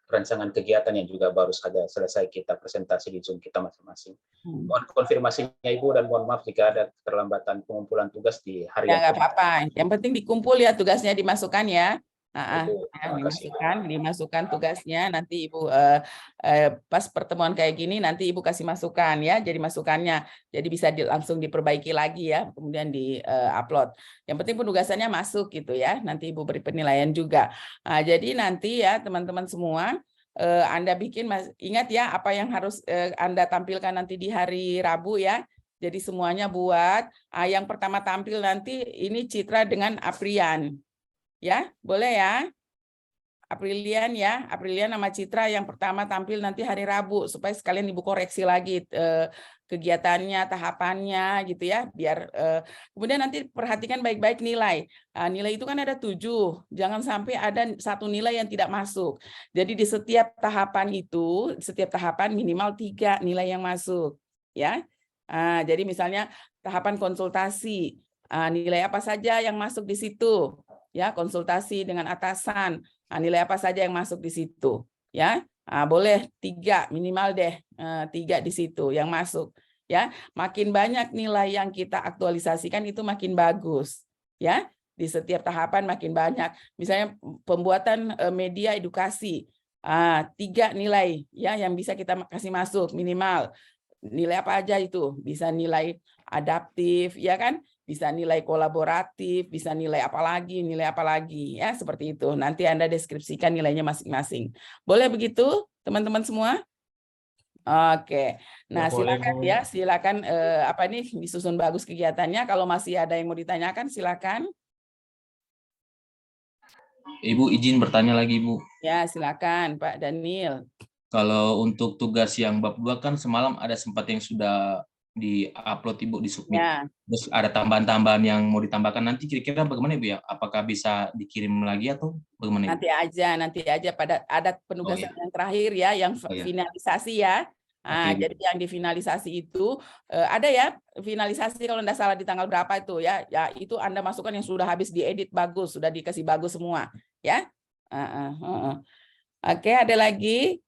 rancangan kegiatan yang juga baru saja selesai kita presentasi di Zoom kita masing-masing. Mohon konfirmasinya Ibu dan mohon maaf jika ada keterlambatan pengumpulan tugas di hari yang nggak apa-apa. Yang penting dikumpul ya, tugasnya dimasukkan ya. Ibu, terima kasih. Dimasukkan tugasnya, nanti Ibu pas pertemuan kayak gini nanti Ibu kasih masukan ya, jadi masukannya jadi bisa langsung diperbaiki lagi ya, kemudian di upload. Yang penting penugasannya masuk gitu ya, nanti Ibu beri penilaian juga. Jadi nanti ya teman-teman semua, Anda bikin, ingat ya apa yang harus Anda tampilkan nanti di hari Rabu ya. Jadi semuanya buat. Yang pertama tampil nanti ini Citra dengan Aprian. Ya, boleh ya. Aprilian ya, Aprilian sama Citra yang pertama tampil nanti hari Rabu supaya sekalian Ibu koreksi lagi kegiatannya, tahapannya gitu ya, biar kemudian nanti perhatikan baik-baik nilai. Nilai itu kan ada 7, jangan sampai ada satu nilai yang tidak masuk. Jadi di setiap tahapan itu, setiap tahapan minimal 3 nilai yang masuk ya. Jadi misalnya tahapan konsultasi, nilai apa saja yang masuk di situ? Ya, konsultasi dengan atasan, nilai apa saja yang masuk di situ ya. Boleh 3 minimal deh, 3 di situ yang masuk ya. Makin banyak nilai yang kita aktualisasikan itu makin bagus ya, di setiap tahapan makin banyak. Misalnya pembuatan media edukasi, 3 nilai ya yang bisa kita kasih masuk minimal. Nilai apa aja itu? Bisa nilai adaptif ya kan, bisa nilai kolaboratif, bisa nilai apa lagi ya, seperti itu. Nanti Anda deskripsikan nilainya masing-masing. Boleh begitu teman-teman semua? Oke. Nah, silakan ya, silakan apa ini disusun bagus kegiatannya. Kalau masih ada yang mau ditanyakan silakan. Ibu izin bertanya lagi, Bu. Ya, silakan Pak Daniel. Kalau untuk tugas yang bab 2 kan semalam ada sempat yang sudah di-upload Ibu, di-submit. Ya. Terus ada tambahan-tambahan yang mau ditambahkan nanti kira-kira bagaimana Ibu ya? Apakah bisa dikirim lagi atau bagaimana Ibu? Nanti aja pada ada penugasan yang terakhir ya, yang finalisasi ya. Jadi yang difinalisasi itu ada ya, finalisasi kalau tidak salah di tanggal berapa itu ya. Ya itu Anda masukkan yang sudah habis diedit bagus, sudah dikasih bagus semua ya. Oke, ada lagi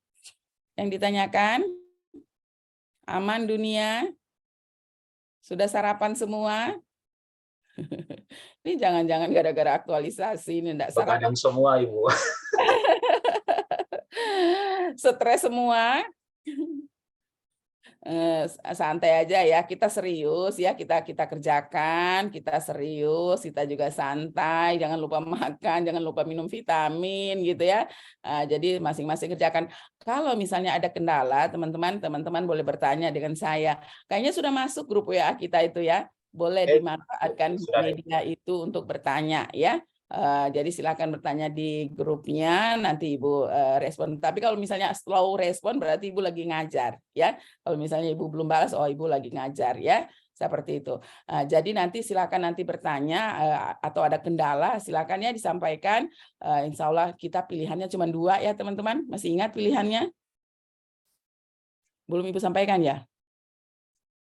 yang ditanyakan? Aman dunia? Sudah sarapan semua? Ini jangan-jangan gara-gara aktualisasi ini enggak sarapan semua, Ibu. Stres semua. Santai aja ya, kita serius ya, kita kerjakan, kita serius, kita juga santai, jangan lupa makan, jangan lupa minum vitamin gitu ya. Jadi masing-masing kerjakan. Kalau misalnya ada kendala, teman-teman boleh bertanya dengan saya. Kayaknya sudah masuk grup WA kita itu ya. Boleh dimanfaatkan media itu untuk bertanya ya. Jadi silakan bertanya di grupnya, nanti Ibu respon. Tapi kalau misalnya slow respon berarti Ibu lagi ngajar ya. Kalau misalnya Ibu belum balas, oh Ibu lagi ngajar ya. Seperti itu. Jadi nanti silakan nanti bertanya atau ada kendala silakan ya disampaikan. Insya Allah kita pilihannya cuma 2 ya teman-teman. Masih ingat pilihannya? Belum Ibu sampaikan ya?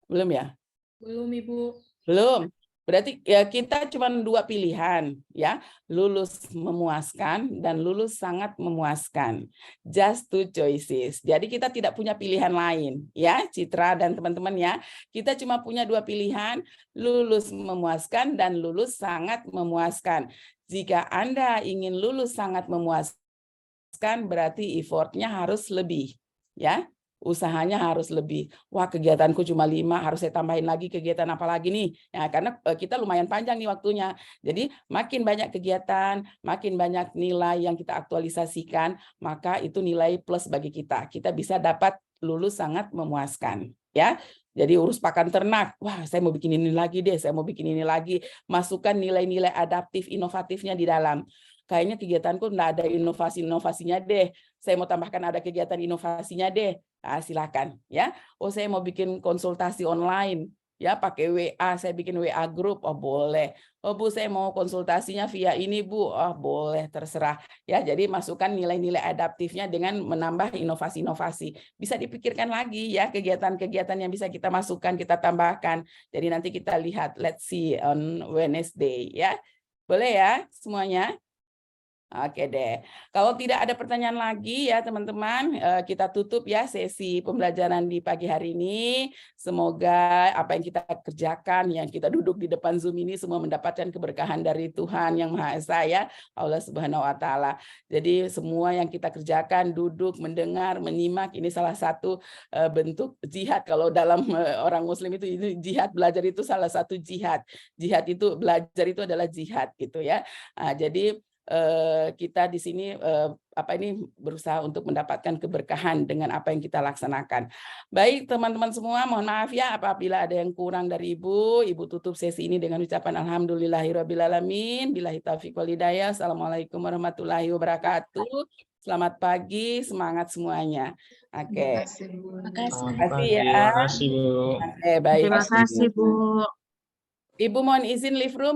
Belum ya? Belum Ibu. Belum. Berarti ya kita cuma 2 pilihan ya, lulus memuaskan dan lulus sangat memuaskan. Just 2 choices. Jadi kita tidak punya pilihan lain ya, Citra dan teman-teman ya. Kita cuma punya 2 pilihan, lulus memuaskan dan lulus sangat memuaskan. Jika Anda ingin lulus sangat memuaskan berarti effortnya harus lebih ya. Usahanya harus lebih. Wah, kegiatanku cuma 5, harus saya tambahin lagi kegiatan apa lagi nih? Ya, karena kita lumayan panjang nih waktunya. Jadi makin banyak kegiatan, makin banyak nilai yang kita aktualisasikan, maka itu nilai plus bagi kita. Kita bisa dapat lulus sangat memuaskan, ya. Jadi urus pakan ternak, wah saya mau bikin ini lagi deh, saya mau bikin ini lagi. Masukkan nilai-nilai adaptif, inovatifnya di dalam. Kayaknya kegiatanku enggak ada inovasi-inovasinya deh. Saya mau tambahkan ada kegiatan inovasinya deh. Silakan ya. Oh saya mau bikin konsultasi online ya pakai WA, saya bikin WA group, oh boleh. Oh Bu saya mau konsultasinya via ini Bu, oh boleh terserah ya. Jadi masukkan nilai-nilai adaptifnya dengan menambah inovasi-inovasi. Bisa dipikirkan lagi ya kegiatan-kegiatan yang bisa kita masukkan, kita tambahkan. Jadi nanti kita lihat, let's see on Wednesday ya. Boleh ya semuanya? Oke deh. Kalau tidak ada pertanyaan lagi ya teman-teman, kita tutup ya sesi pembelajaran di pagi hari ini. Semoga apa yang kita kerjakan, yang kita duduk di depan Zoom ini semua mendapatkan keberkahan dari Tuhan Yang Maha Esa ya, Allah Subhanahu wa taala. Jadi semua yang kita kerjakan, duduk, mendengar, menyimak, ini salah satu bentuk jihad. Kalau dalam orang Muslim itu jihad, belajar itu salah satu jihad. Jihad itu, belajar itu adalah jihad gitu ya. Jadi kita di sini berusaha untuk mendapatkan keberkahan dengan apa yang kita laksanakan. Baik teman-teman semua, mohon maaf ya apabila ada yang kurang dari Ibu. Ibu tutup sesi ini dengan ucapan alhamdulillahirrabbilalamin. Billahi taufiq wal hidayah. Assalamualaikum warahmatullahi wabarakatuh. Selamat pagi, semangat semuanya. Oke. Terima Terima kasih. kasih. Terima kasih ya. Terima kasih, Bu. Oke, baik. Terima kasih, Bu. Ibu mohon izin leave room.